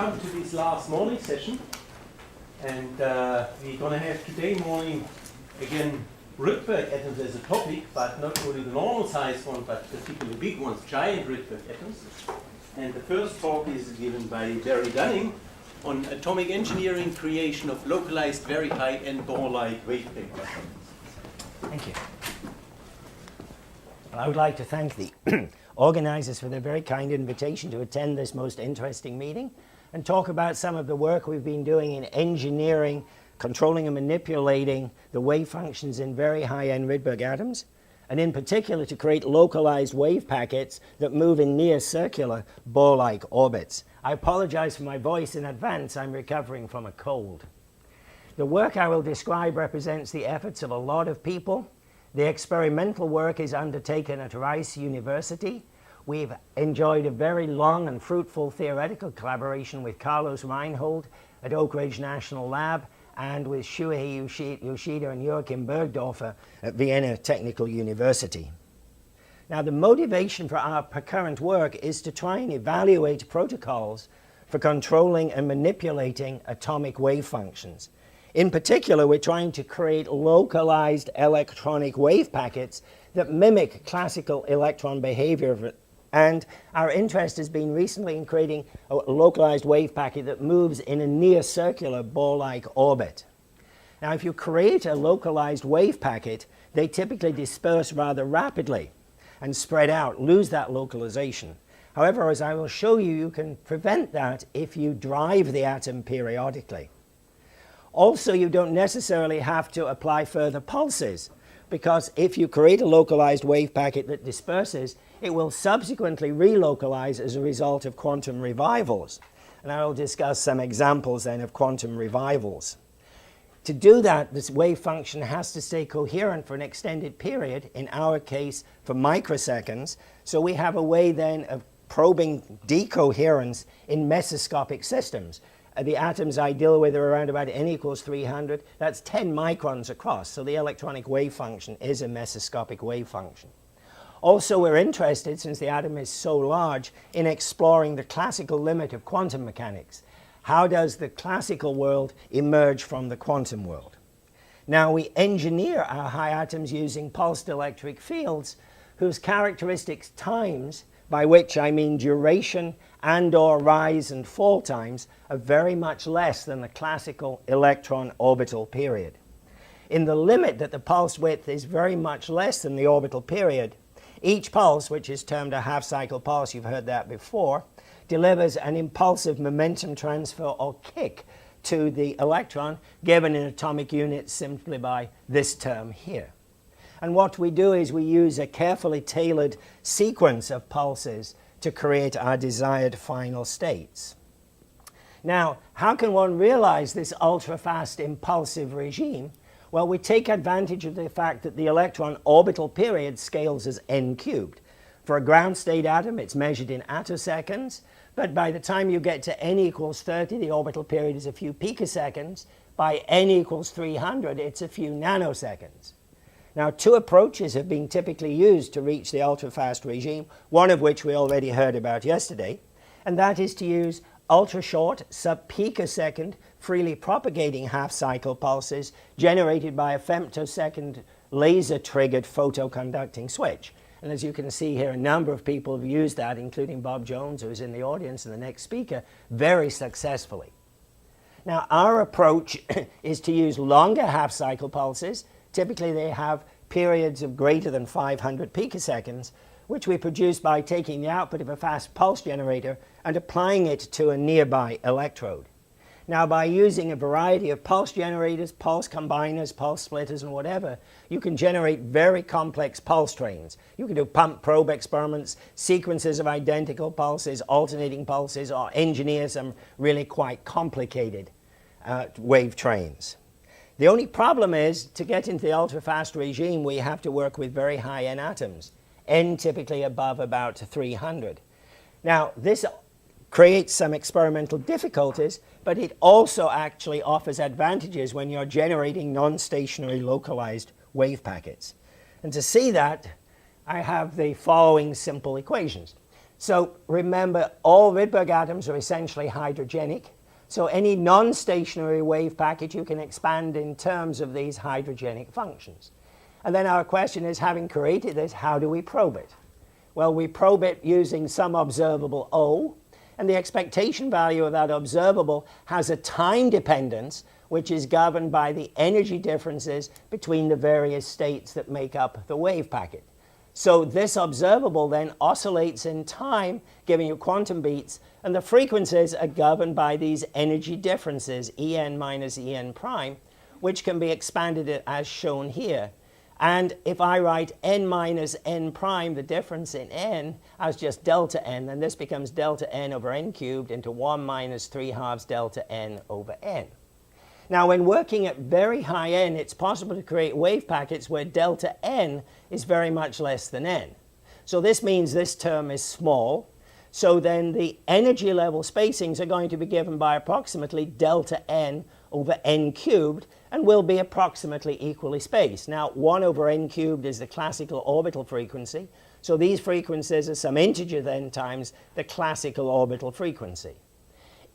welcome to this last morning session. And we're going to have today morning again Rydberg atoms as a topic, but not only the normal size one, but particularly big ones, giant Rydberg atoms. And the first talk is given by Barry Dunning on atomic engineering creation of localized very high and Bohr-like Wavepackets. Thank you. Well, I would like to thank the organizers for their very kind invitation to attend this most interesting meeting and talk about some of the work we've been doing in engineering, controlling and manipulating the wave functions in very high-end Rydberg atoms, and in particular to create localized wave packets that move in near-circular Bohr-like orbits. I apologize for my voice in advance. I'm recovering from a cold. The work I will describe represents the efforts of a lot of people. The experimental work is undertaken at Rice University. We've enjoyed a very long and fruitful theoretical collaboration with Carlos Reinhold at Oak Ridge National Lab and with Shuhei Yoshida and Joachim Bergdorfer at Vienna Technical University. Now, the motivation for our current work is to try and evaluate protocols for controlling and manipulating atomic wave functions. In particular, we're trying to create localized electronic wave packets that mimic classical electron behavior. And our interest has been recently in creating a localized wave packet that moves in a near-circular Bohr-like orbit. Now, if you create a localized wave packet, they typically disperse rather rapidly and spread out, lose that localization. However, as I will show you, you can prevent that if you drive the atom periodically. Also, you don't necessarily have to apply further pulses, because if you create a localized wave packet that disperses, it will subsequently relocalize as a result of quantum revivals. And I will discuss some examples then of quantum revivals. To do that, this wave function has to stay coherent for an extended period, in our case for microseconds. So we have a way then of probing decoherence in mesoscopic systems. The atoms I deal with are around about n equals 300. That's 10 microns across. So the electronic wave function is a mesoscopic wave function. Also, we're interested, since the atom is so large, in exploring the classical limit of quantum mechanics. How does the classical world emerge from the quantum world? Now, we engineer our high atoms using pulsed electric fields whose characteristics times, by which I mean duration and/or rise and fall times, are very much less than the classical electron orbital period. In the limit that the pulse width is very much less than the orbital period, each pulse, which is termed a half-cycle pulse, you've heard that before, delivers an impulsive momentum transfer or kick to the electron, given in atomic units simply by this term here. And what we do is we use a carefully tailored sequence of pulses to create our desired final states. Now, how can one realize this ultra-fast impulsive regime? Well, we take advantage of the fact that the electron orbital period scales as n cubed. For a ground state atom, it's measured in attoseconds, but by the time you get to n equals 30, the orbital period is a few picoseconds. By n equals 300, it's a few nanoseconds. Now, two approaches have been typically used to reach the ultra-fast regime, one of which we already heard about yesterday, and that is to use ultra-short, sub-picosecond, freely propagating half-cycle pulses generated by a femtosecond laser-triggered photoconducting switch. And as you can see here, a number of people have used that, including Bob Jones, who is in the audience, and the next speaker, very successfully. Now, our approach is to use longer half-cycle pulses. Typically, they have periods of greater than 500 picoseconds, which we produce by taking the output of a fast pulse generator and applying it to a nearby electrode. Now, by using a variety of pulse generators, pulse combiners, pulse splitters, and whatever, you can generate very complex pulse trains. You can do pump-probe experiments, sequences of identical pulses, alternating pulses, or engineer some really quite complicated wave trains. The only problem is, to get into the ultra-fast regime, we have to work with very high n atoms, n typically above about 300. Now, this creates some experimental difficulties, but it also actually offers advantages when you're generating non-stationary localized wave packets. And to see that, I have the following simple equations. So remember, all Rydberg atoms are essentially hydrogenic. So any non-stationary wave packet you can expand in terms of these hydrogenic functions. And then our question is, having created this, how do we probe it? Well, we probe it using some observable O, and the expectation value of that observable has a time dependence which is governed by the energy differences between the various states that make up the wave packet. So this observable then oscillates in time, giving you quantum beats, and the frequencies are governed by these energy differences, En minus En prime, which can be expanded as shown here. And if I write n minus n prime, the difference in n, as just delta n, then this becomes delta n over n cubed into 1 minus 3/2 delta n over n. Now, when working at very high n, it's possible to create wave packets where delta n is very much less than n. So this means this term is small. So then the energy level spacings are going to be given by approximately delta n over n cubed, and will be approximately equally spaced. Now, 1 over n cubed is the classical orbital frequency. So these frequencies are some integer then times the classical orbital frequency.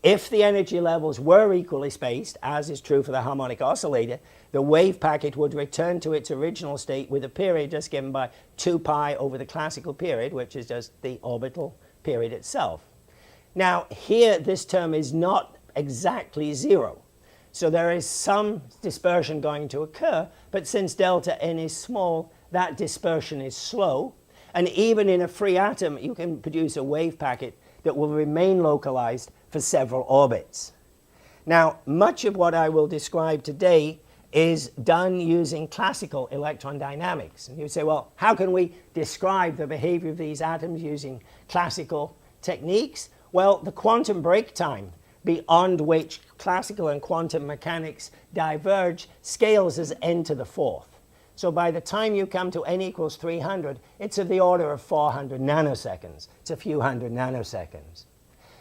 If the energy levels were equally spaced, as is true for the harmonic oscillator, the wave packet would return to its original state with a period just given by 2 pi over the classical period, which is just the orbital period itself. Now, here this term is not exactly 0. So there is some dispersion going to occur, but since delta n is small, that dispersion is slow. And even in a free atom, you can produce a wave packet that will remain localized for several orbits. Now, much of what I will describe today is done using classical electron dynamics. And you say, well, how can we describe the behavior of these atoms using classical techniques? Well, the quantum break time beyond which classical and quantum mechanics diverge scales as n to the 4th. So by the time you come to n equals 300, it's of the order of 400 nanoseconds. It's a few hundred nanoseconds.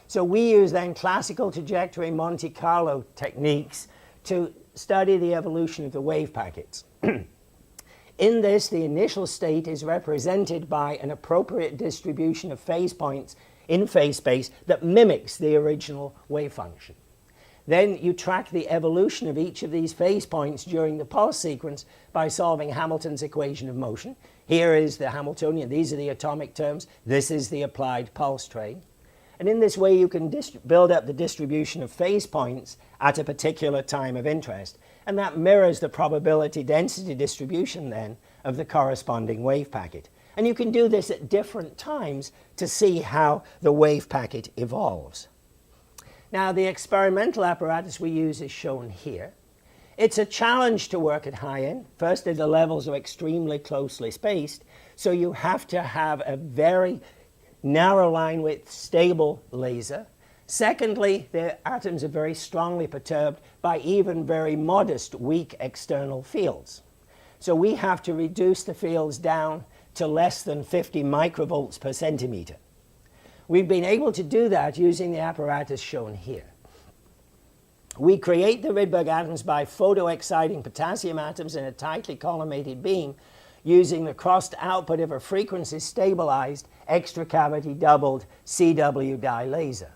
So we use then classical trajectory Monte Carlo techniques to study the evolution of the wave packets. In this, the initial state is represented by an appropriate distribution of phase points in phase space that mimics the original wave function. Then you track the evolution of each of these phase points during the pulse sequence by solving Hamilton's equation of motion. Here is the Hamiltonian, these are the atomic terms, this is the applied pulse train. And in this way you can build up the distribution of phase points at a particular time of interest, and that mirrors the probability density distribution then of the corresponding wave packet. And you can do this at different times to see how the wave packet evolves. Now, the experimental apparatus we use is shown here. It's a challenge to work at high end. Firstly, the levels are extremely closely spaced, so you have to have a very narrow line width stable laser. Secondly, the atoms are very strongly perturbed by even very modest weak external fields. So we have to reduce the fields down to less than 50 microvolts per centimeter. We've been able to do that using the apparatus shown here. We create the Rydberg atoms by photoexciting potassium atoms in a tightly collimated beam using the crossed output of a frequency stabilized extra cavity doubled CW dye laser.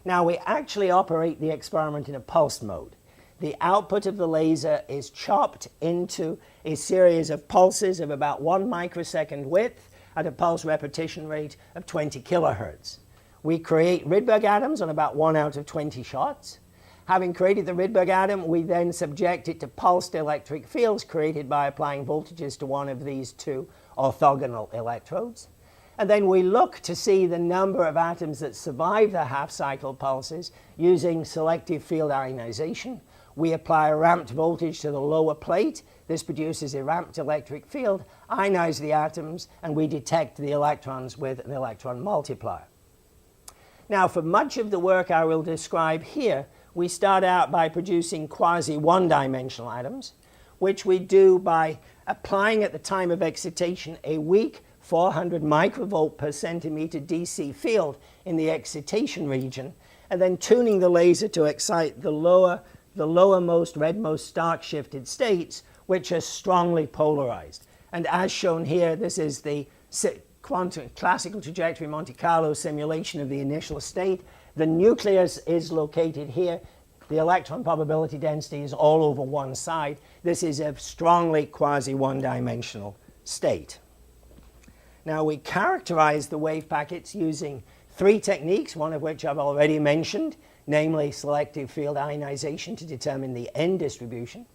Now, we actually operate the experiment in a pulsed mode. The output of the laser is chopped into a series of pulses of about 1 microsecond width at a pulse repetition rate of 20 kilohertz. We create Rydberg atoms on about 1 out of 20 shots. Having created the Rydberg atom, we then subject it to pulsed electric fields created by applying voltages to one of these 2 orthogonal electrodes. And then we look to see the number of atoms that survive the half-cycle pulses using selective field ionization. We apply a ramped voltage to the lower plate. This produces a ramped electric field, ionize the atoms, and we detect the electrons with an electron multiplier. Now, for much of the work I will describe here, we start out by producing quasi-one-dimensional atoms, which we do by applying at the time of excitation a weak 400 microvolt per centimeter DC field in the excitation region, and then tuning the laser to excite the lowermost, redmost stark-shifted states, which are strongly polarized. And as shown here, this is the classical trajectory Monte Carlo simulation of the initial state. The nucleus is located here. The electron probability density is all over one side. This is a strongly quasi-one-dimensional state. Now we characterize the wave packets using three techniques, one of which I've already mentioned, namely selective field ionization to determine the N distribution.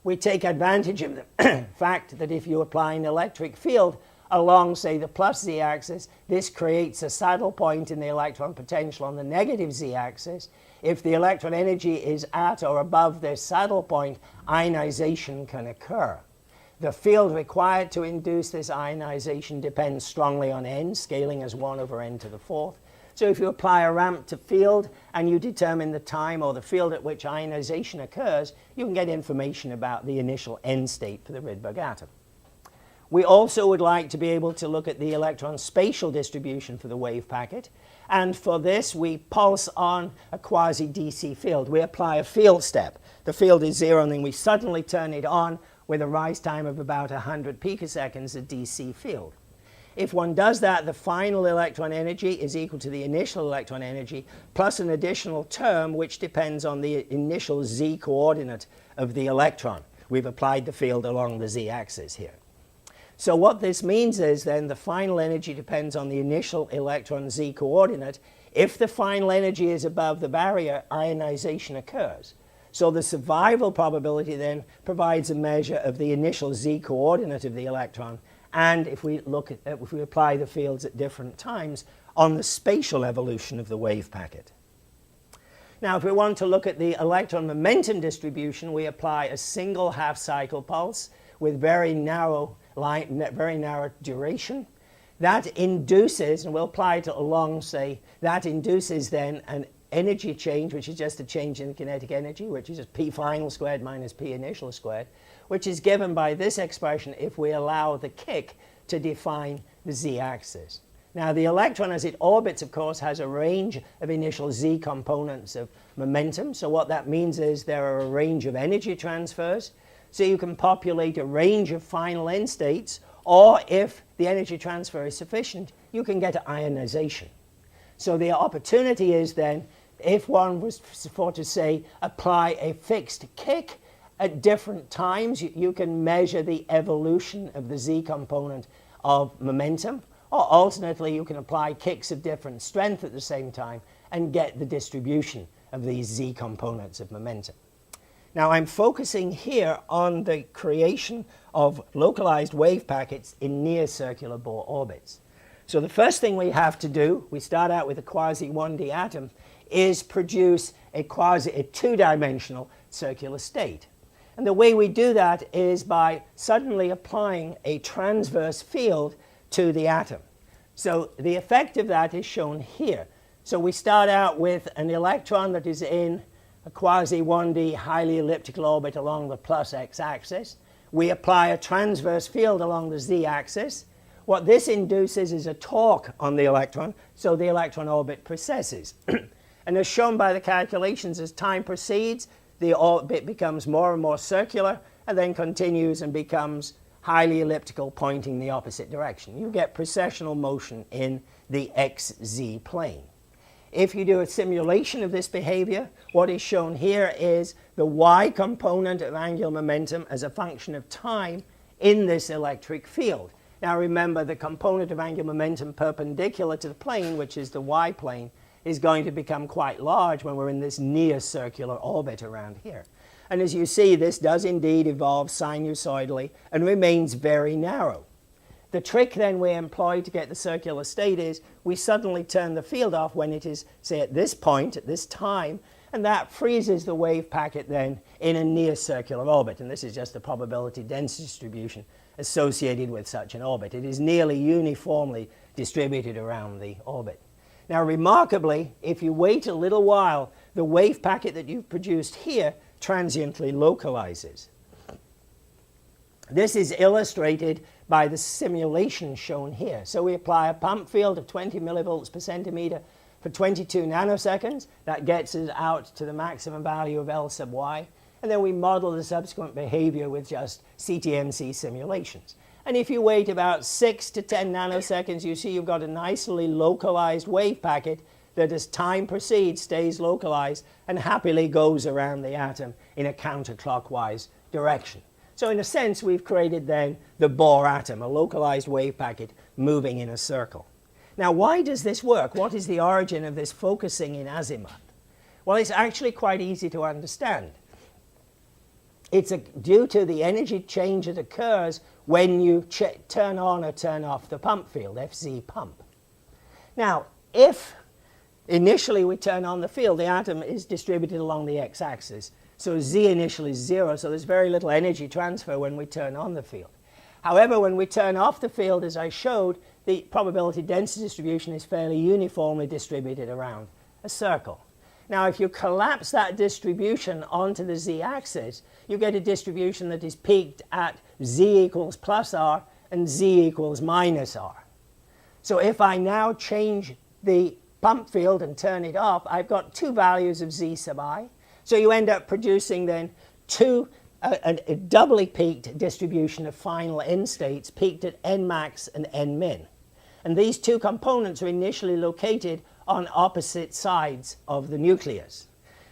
We take advantage of the fact that if you apply an electric field along, say, the plus z-axis, this creates a saddle point in the electron potential on the negative z-axis. If the electron energy is at or above this saddle point, ionization can occur. The field required to induce this ionization depends strongly on n, scaling as 1 over n to the fourth. So if you apply a ramp to field and you determine the time or the field at which ionization occurs, you can get information about the initial n state for the Rydberg atom. We also would like to be able to look at the electron spatial distribution for the wave packet. And for this, we pulse on a quasi-DC field. We apply a field step. The field is 0, and then we suddenly turn it on with a rise time of about 100 picoseconds, a DC field. If one does that, the final electron energy is equal to the initial electron energy plus an additional term which depends on the initial z coordinate of the electron. We've applied the field along the z-axis here. So what this means is then the final energy depends on the initial electron z coordinate. If the final energy is above the barrier, ionization occurs. So the survival probability then provides a measure of the initial z coordinate of the electron, and if we apply the fields at different times on the spatial evolution of the wave packet. Now, if we want to look at the electron momentum distribution, we apply a single half-cycle pulse with very narrow duration. That induces, and we'll apply it along, say, that induces then an energy change, which is just a change in kinetic energy, which is just P final squared minus P initial squared, which is given by this expression if we allow the kick to define the z-axis. Now, the electron, as it orbits, of course, has a range of initial z components of momentum. So what that means is there are a range of energy transfers. So you can populate a range of final end states, or if the energy transfer is sufficient, you can get ionization. So the opportunity is then, if one was for to say apply a fixed kick at different times, you can measure the evolution of the z component of momentum, or alternately you can apply kicks of different strength at the same time and get the distribution of these z components of momentum. Now I'm focusing here on the creation of localized wave packets in near circular Bohr orbits. So the first thing we have to do, we start out with a quasi-1D atom, is produce a two-dimensional circular state. And the way we do that is by suddenly applying a transverse field to the atom. So the effect of that is shown here. So we start out with an electron that is in a quasi-1D highly elliptical orbit along the plus x-axis. We apply a transverse field along the z-axis. What this induces is a torque on the electron, so the electron orbit precesses. And as shown by the calculations, as time proceeds, the orbit becomes more and more circular, and then continues and becomes highly elliptical, pointing the opposite direction. You get precessional motion in the xz plane. If you do a simulation of this behavior, what is shown here is the y component of angular momentum as a function of time in this electric field. Now remember, the component of angular momentum perpendicular to the plane, which is the y plane, is going to become quite large when we're in this near circular orbit around here. And as you see, this does indeed evolve sinusoidally and remains very narrow. The trick then we employ to get the circular state is we suddenly turn the field off when it is, say, at this point, at this time, and that freezes the wave packet then in a near circular orbit. And this is just the probability density distribution associated with such an orbit. It is nearly uniformly distributed around the orbit. Now remarkably, if you wait a little while, the wave packet that you've produced here transiently localizes. This is illustrated by the simulation shown here. So we apply a pump field of 20 millivolts per centimeter for 22 nanoseconds. That gets us out to the maximum value of L sub y. And then we model the subsequent behavior with just CTMC simulations. And if you wait about 6 to 10 nanoseconds, you see you've got a nicely localized wave packet that as time proceeds stays localized and happily goes around the atom in a counterclockwise direction. So in a sense, we've created then the Bohr atom, a localized wave packet moving in a circle. Now, why does this work? What is the origin of this focusing in azimuth? Well, it's actually quite easy to understand. It's due to the energy change that occurs when you turn on or turn off the pump field, FZ pump. Now, if initially we turn on the field, the atom is distributed along the x-axis. So Z initial is 0, so there's very little energy transfer when we turn on the field. However, when we turn off the field, as I showed, the probability density distribution is fairly uniformly distributed around a circle. Now, if you collapse that distribution onto the z-axis, you get a distribution that is peaked at z equals plus r and z equals minus r. So if I now change the pump field and turn it off, I've got two values of z sub I. So you end up producing then a doubly peaked distribution of final end states peaked at n max and n min. And these two components are initially located on opposite sides of the nucleus.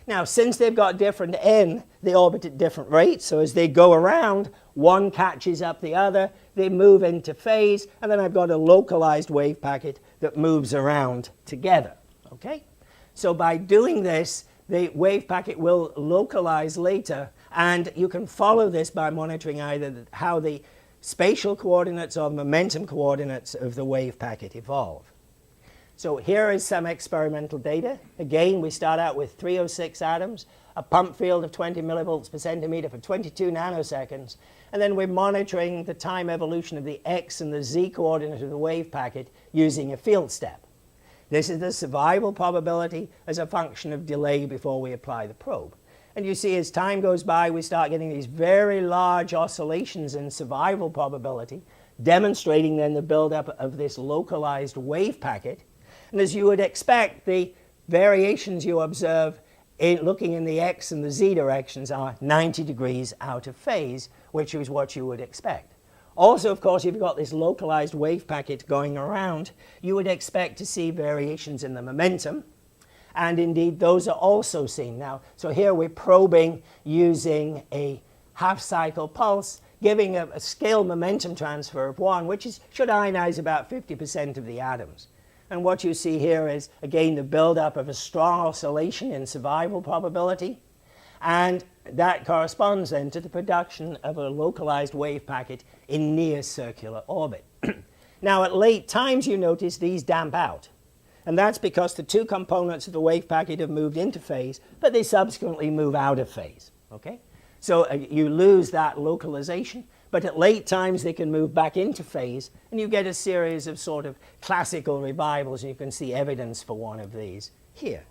Now, since they've got different n, they orbit at different rates. So as they go around, one catches up the other, they move into phase, and then I've got a localized wave packet that moves around together. Okay? So by doing this, the wave packet will localize later, and you can follow this by monitoring either how the spatial coordinates or momentum coordinates of the wave packet evolve. So here is some experimental data. Again, we start out with 306 atoms, a pump field of 20 millivolts per centimeter for 22 nanoseconds, and then we're monitoring the time evolution of the x and the z coordinate of the wave packet using a field step. This is the survival probability as a function of delay before we apply the probe. And you see as time goes by, we start getting these very large oscillations in survival probability, demonstrating then the buildup of this localized wave packet. And as you would expect, the variations you observe looking in the x and the z directions are 90 degrees out of phase, which is what you would expect. Also, of course, if you've got this localized wave packet going around, you would expect to see variations in the momentum. And indeed, those are also seen now. So here we're probing using a half-cycle pulse, giving a scale momentum transfer of 1, which should ionize about 50% of the atoms. And what you see here is, again, the buildup of a strong oscillation in survival probability. And that corresponds then to the production of a localized wave packet in near circular orbit. Now, at late times, you notice these damp out. And that's because the two components of the wave packet have moved into phase, but they subsequently move out of phase. Okay? So you lose that localization, but at late times they can move back into phase, and you get a series of sort of classical revivals, and you can see evidence for one of these here.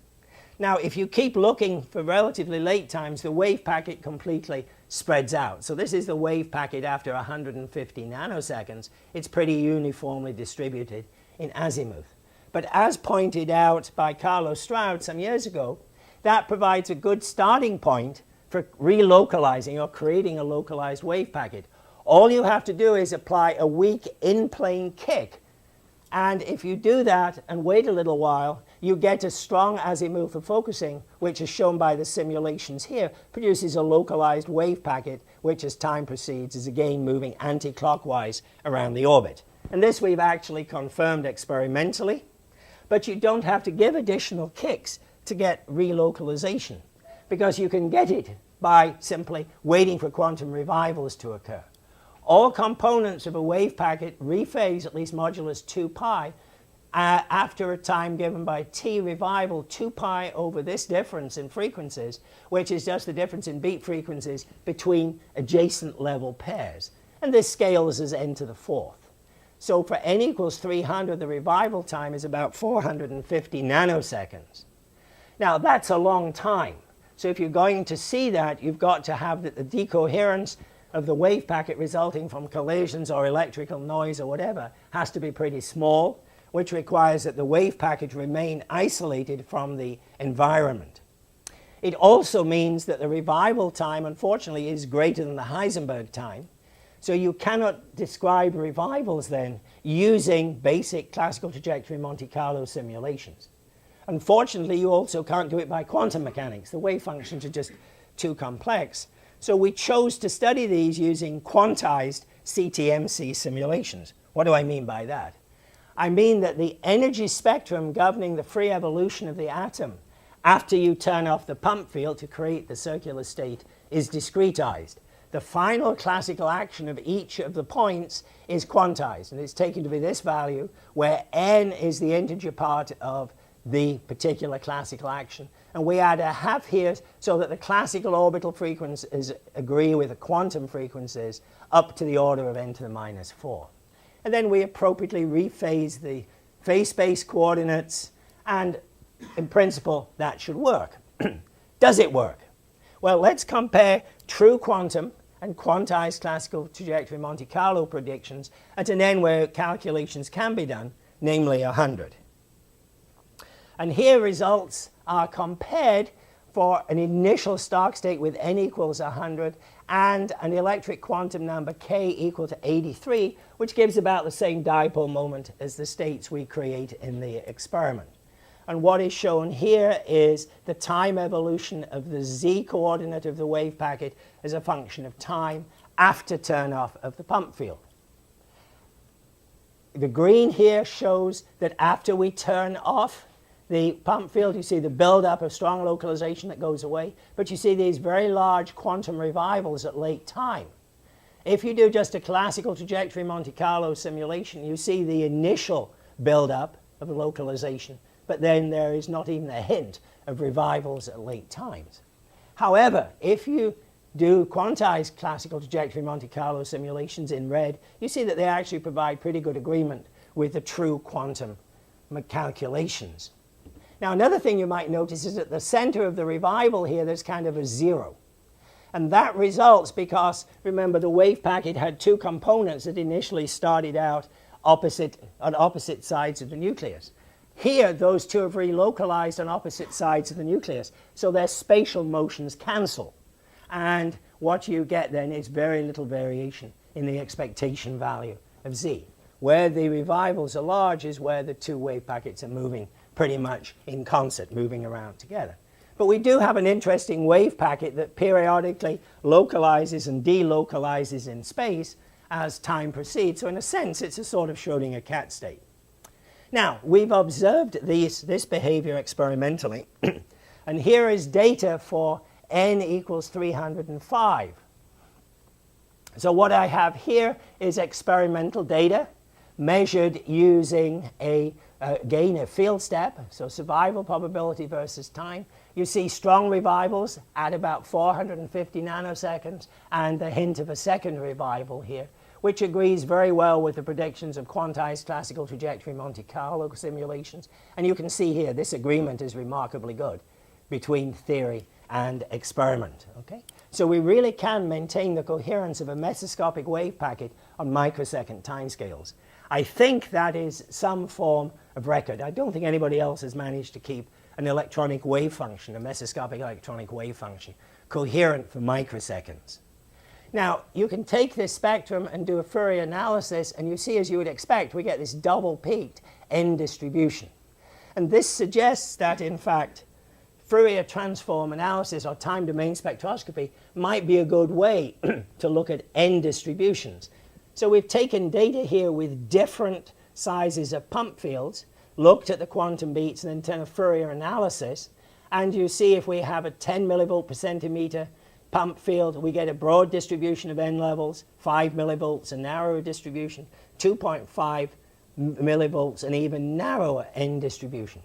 Now, if you keep looking for relatively late times, the wave packet completely spreads out. So this is the wave packet after 150 nanoseconds. It's pretty uniformly distributed in azimuth. But as pointed out by Carlos Stroud some years ago, that provides a good starting point for relocalizing or creating a localized wave packet. All you have to do is apply a weak in-plane kick. And if you do that and wait a little while, you get a strong azimuthal focusing, which is shown by the simulations here, produces a localized wave packet, which as time proceeds is again moving anti-clockwise around the orbit. And this we've actually confirmed experimentally. But you don't have to give additional kicks to get relocalization, because you can get it by simply waiting for quantum revivals to occur. All components of a wave packet rephase at least modulus 2 pi after a time given by t revival 2 pi over this difference in frequencies, which is just the difference in beat frequencies between adjacent level pairs. And this scales as n to the 4th. So for n equals 300, the revival time is about 450 nanoseconds. Now, that's a long time. So if you're going to see that, you've got to have the decoherence of the wave packet resulting from collisions or electrical noise or whatever has to be pretty small, which requires that the wave packet remain isolated from the environment. It also means that the revival time, unfortunately, is greater than the Heisenberg time. So you cannot describe revivals then using basic classical trajectory Monte Carlo simulations. Unfortunately, you also can't do it by quantum mechanics. The wave functions are just too complex. So we chose to study these using quantized CTMC simulations. What do I mean by that? I mean that the energy spectrum governing the free evolution of the atom after you turn off the pump field to create the circular state is discretized. The final classical action of each of the points is quantized, and it's taken to be this value, where n is the integer part of the particular classical action. And we add a half here so that the classical orbital frequencies agree with the quantum frequencies up to the order of n to the minus 4. And then we appropriately rephase the phase space coordinates, and in principle that should work. Does it work? Well, let's compare true quantum and quantized classical trajectory Monte Carlo predictions at an n where calculations can be done, namely 100. And here results are compared for an initial Stark state with n equals 100 and an electric quantum number k equal to 83, which gives about the same dipole moment as the states we create in the experiment. And what is shown here is the time evolution of the z coordinate of the wave packet as a function of time after turnoff of the pump field. The green here shows that after we turn off the pump field, you see the buildup of strong localization that goes away, but you see these very large quantum revivals at late time. If you do just a classical trajectory Monte Carlo simulation, you see the initial buildup of localization, but then there is not even a hint of revivals at late times. However, if you do quantized classical trajectory Monte Carlo simulations in red, you see that they actually provide pretty good agreement with the true quantum calculations. Now, another thing you might notice is at the center of the revival here, there's kind of a 0. And that results because, remember, the wave packet had two components that initially started out on opposite sides of the nucleus. Here, those two have relocalized on opposite sides of the nucleus, so their spatial motions cancel. And what you get then is very little variation in the expectation value of z. Where the revivals are large is where the two wave packets are moving pretty much in concert, moving around together. But we do have an interesting wave packet that periodically localizes and delocalizes in space as time proceeds. So in a sense, it's a sort of Schrodinger cat state. Now, we've observed this behavior experimentally, and here is data for n equals 305. So what I have here is experimental data measured using again a field step, so survival probability versus time. You see strong revivals at about 450 nanoseconds and a hint of a second revival here, which agrees very well with the predictions of quantized classical trajectory Monte Carlo simulations. And you can see here this agreement is remarkably good between theory and experiment. Okay? So we really can maintain the coherence of a mesoscopic wave packet on microsecond timescales. I think that is some form of record. I don't think anybody else has managed to keep an electronic wave function, a mesoscopic electronic wave function, coherent for microseconds. Now, you can take this spectrum and do a Fourier analysis, and you see, as you would expect, we get this double-peaked n distribution. And this suggests that, in fact, Fourier transform analysis or time domain spectroscopy might be a good way to look at n distributions. So we've taken data here with different sizes of pump fields, looked at the quantum beats, and then done a Fourier analysis. And you see if we have a 10 millivolt per centimeter pump field, we get a broad distribution of n levels, 5 millivolts, a narrower distribution, 2.5 millivolts, an even narrower n distribution.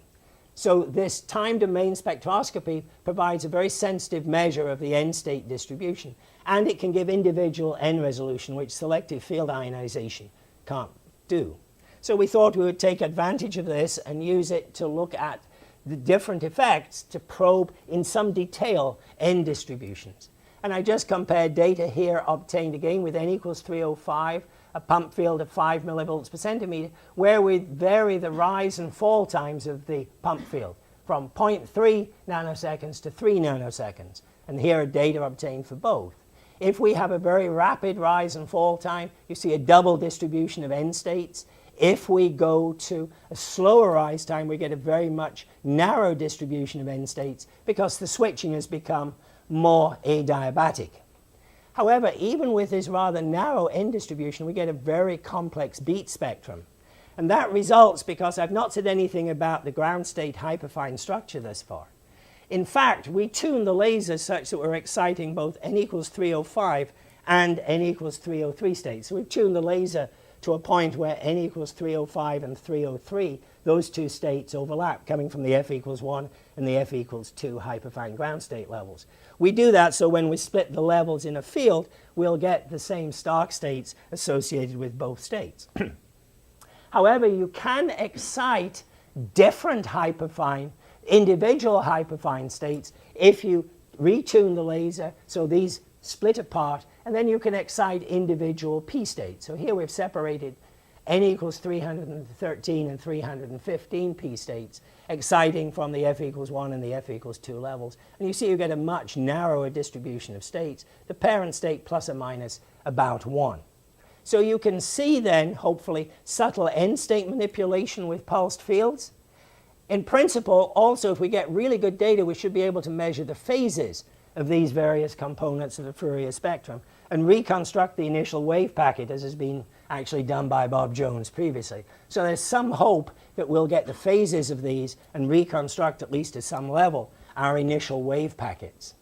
So this time domain spectroscopy provides a very sensitive measure of the n-state distribution, and it can give individual n resolution, which selective field ionization can't do. So we thought we would take advantage of this and use it to look at the different effects to probe in some detail n distributions. And I just compared data here obtained again with n equals 305, a pump field of 5 millivolts per centimeter, where we vary the rise and fall times of the pump field from 0.3 nanoseconds to 3 nanoseconds. And here are data obtained for both. If we have a very rapid rise and fall time, you see a double distribution of end states. If we go to a slower rise time, we get a very much narrow distribution of end states because the switching has become more adiabatic. However, even with this rather narrow end distribution, we get a very complex beat spectrum. And that results because I've not said anything about the ground state hyperfine structure thus far. In fact, we tune the laser such that we're exciting both n equals 305 and n equals 303 states. So we've tuned the laser to a point where n equals 305 and 303, those two states overlap, coming from the f equals 1 and the f equals 2 hyperfine ground state levels. We do that so when we split the levels in a field, we'll get the same Stark states associated with both states. However, you can excite different hyperfine, individual hyperfine states if you retune the laser so these split apart, and then you can excite individual p states. So here we've separated n equals 313 and 315 p states, exciting from the f equals 1 and the f equals 2 levels. And you see you get a much narrower distribution of states, the parent state plus or minus about 1. So you can see then, hopefully, subtle end state manipulation with pulsed fields. In principle, also, if we get really good data, we should be able to measure the phases of these various components of the Fourier spectrum and reconstruct the initial wave packet as has been actually done by Bob Jones previously. So there's some hope that we'll get the phases of these and reconstruct, at least to some level, our initial wave packets.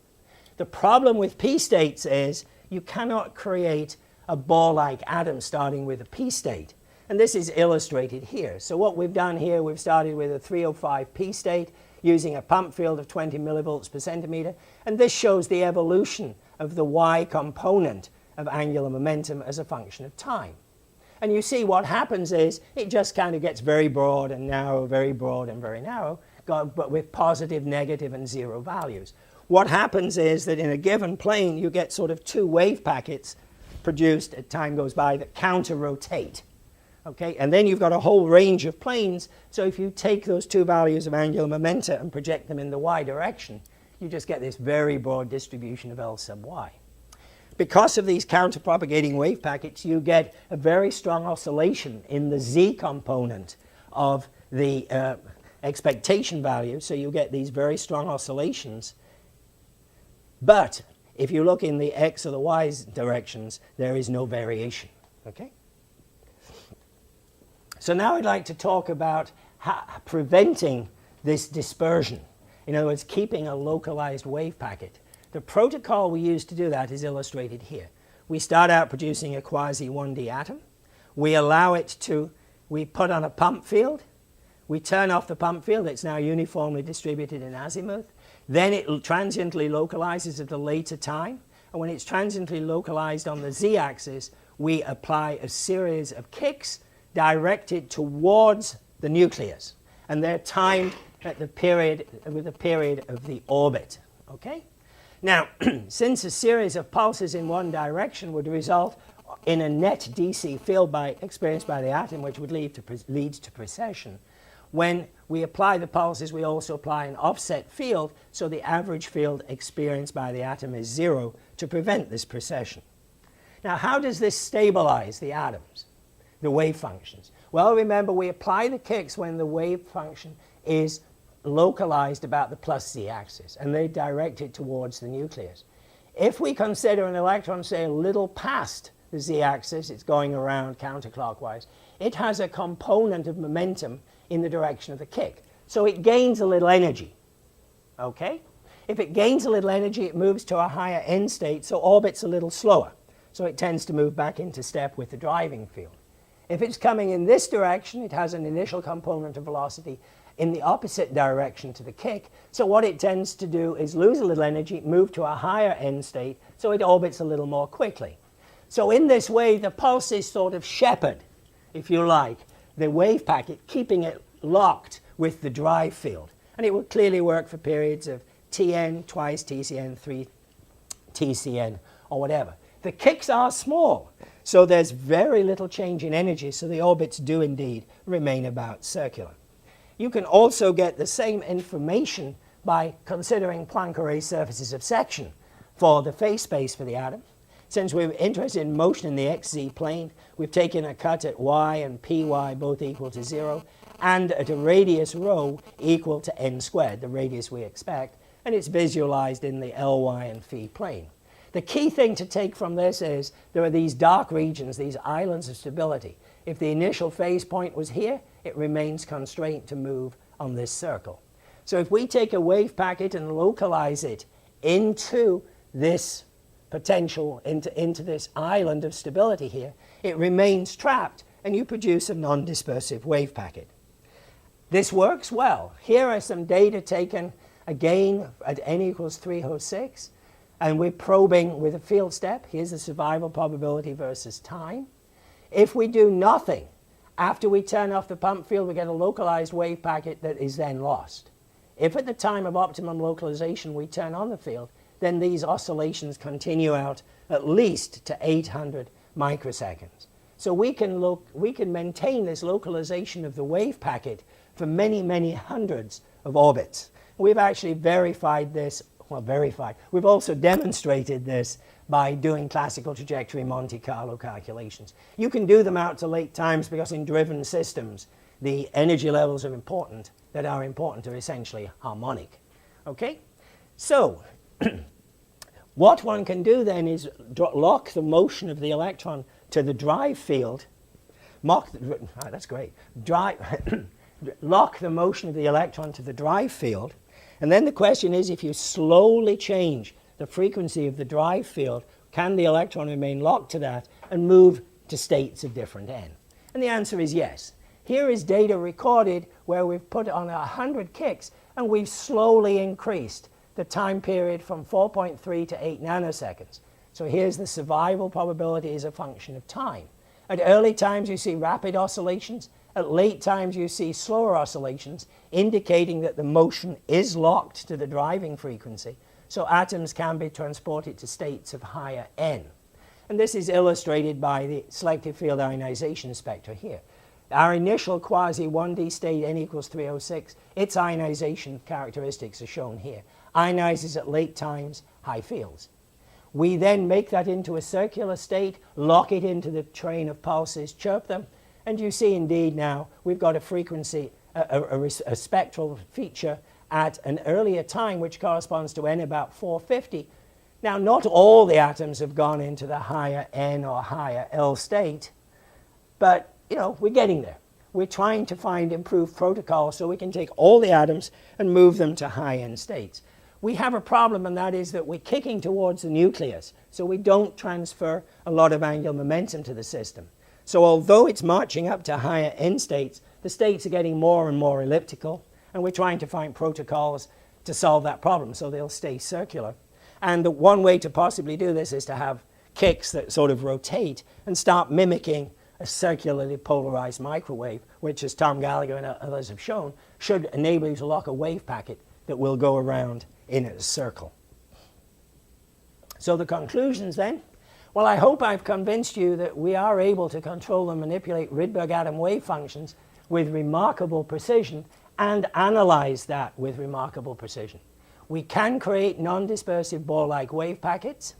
The problem with p states is you cannot create a Bohr-like atom starting with a p state. And this is illustrated here. So what we've done here, we've started with a 305 p state using a pump field of 20 millivolts per centimeter. And this shows the evolution of the y component of angular momentum as a function of time. And you see what happens is it just kind of gets very broad and narrow, very broad and very narrow, but with positive, negative, and zero values. What happens is that in a given plane, you get sort of two wave packets produced as time goes by that counter-rotate. Okay? And then you've got a whole range of planes, so if you take those two values of angular momentum and project them in the y direction, you just get this very broad distribution of L sub y. Because of these counter-propagating wave packets, you get a very strong oscillation in the z component of the expectation value, so you get these very strong oscillations. But if you look in the x or the y directions, there is no variation. Okay? So now I'd like to talk about preventing this dispersion. In other words, keeping a localized wave packet. The protocol we use to do that is illustrated here. We start out producing a quasi-1D atom. We allow it to, we put on a pump field. We turn off the pump field. It's now uniformly distributed in azimuth. Then it transiently localizes at a later time. And when it's transiently localized on the z-axis, we apply a series of kicks directed towards the nucleus. And they're timed at the period, with the period of the orbit. Okay? Now, since a series of pulses in one direction would result in a net DC field experienced by the atom, which would lead to precession, when we apply the pulses, we also apply an offset field, so the average field experienced by the atom is 0 to prevent this precession. Now, how does this stabilize the atoms, the wave functions? Well, remember, we apply the kicks when the wave function is localized about the plus z-axis, and they direct it towards the nucleus. If we consider an electron, say, a little past the z-axis, it's going around counterclockwise, it has a component of momentum in the direction of the kick. So it gains a little energy. Okay? If it gains a little energy, it moves to a higher end state, so orbits a little slower. So it tends to move back into step with the driving field. If it's coming in this direction, it has an initial component of velocity in the opposite direction to the kick. So what it tends to do is lose a little energy, move to a higher end state, so it orbits a little more quickly. So in this way, the pulses sort of shepherd, if you like, the wave packet, keeping it locked with the drive field. And it would clearly work for periods of Tn, twice Tcn, 3 Tcn, or whatever. The kicks are small, so there's very little change in energy, so the orbits do indeed remain about circular. You can also get the same information by considering Planck array surfaces of section for the phase space for the atom. Since we're interested in motion in the xz plane, we've taken a cut at y and py both equal to 0, and at a radius rho equal to n squared, the radius we expect, and it's visualized in the ly and phi plane. The key thing to take from this is there are these dark regions, these islands of stability. If the initial phase point was here, it remains constrained to move on this circle. So if we take a wave packet and localize it into this potential, into this island of stability here, it remains trapped and you produce a non-dispersive wave packet. This works well. Here are some data taken again at n equals 3 Hossein, and we're probing with a field step. Here's the survival probability versus time. If we do nothing, after we turn off the pump field, we get a localized wave packet that is then lost. If at the time of optimum localization we turn on the field, then these oscillations continue out at least to 800 microseconds. So we can maintain this localization of the wave packet for many, many hundreds of orbits. We've actually verified this, we've also demonstrated this by doing classical trajectory Monte Carlo calculations. You can do them out to late times because in driven systems, the energy levels are important are essentially harmonic. Okay? So, what one can do then is lock the motion of the electron to the drive field, lock the motion of the electron to the drive field, and then the question is, if you slowly change the frequency of the drive field, can the electron remain locked to that and move to states of different n? And the answer is yes. Here is data recorded where we've put on 100 kicks and we've slowly increased the time period from 4.3 to 8 nanoseconds. So here's the survival probability as a function of time. At early times you see rapid oscillations. At late times you see slower oscillations, indicating that the motion is locked to the driving frequency, so atoms can be transported to states of higher n. And this is illustrated by the selective field ionization spectra here. Our initial quasi-1D state, n equals 306, its ionization characteristics are shown here. Ionizes at late times, high fields. We then make that into a circular state, lock it into the train of pulses, chirp them, and you see indeed now we've got a frequency, a spectral feature at an earlier time which corresponds to n about 450. Now not all the atoms have gone into the higher n or higher L state, but we're getting there. We're trying to find improved protocols so we can take all the atoms and move them to high-end states. We have a problem, and that is that we're kicking towards the nucleus, so we don't transfer a lot of angular momentum to the system. So although it's marching up to higher end states, the states are getting more and more elliptical, and we're trying to find protocols to solve that problem so they'll stay circular. And the one way to possibly do this is to have kicks that sort of rotate and start mimicking a circularly polarized microwave, which, as Tom Gallagher and others have shown, should enable you to lock a wave packet that will go around in a circle. So the conclusions then? Well, I hope I've convinced you that we are able to control and manipulate Rydberg atom wave functions with remarkable precision and analyze that with remarkable precision. We can create non-dispersive Bohr-like wave packets.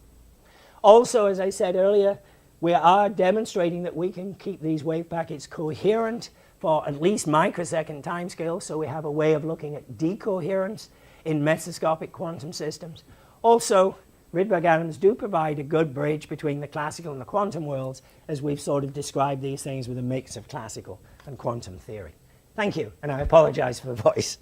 Also, as I said earlier, we are demonstrating that we can keep these wave packets coherent for at least microsecond timescales, so we have a way of looking at decoherence in mesoscopic quantum systems. Also, Rydberg atoms do provide a good bridge between the classical and the quantum worlds, as we've sort of described these things with a mix of classical and quantum theory. Thank you, and I apologize for the voice.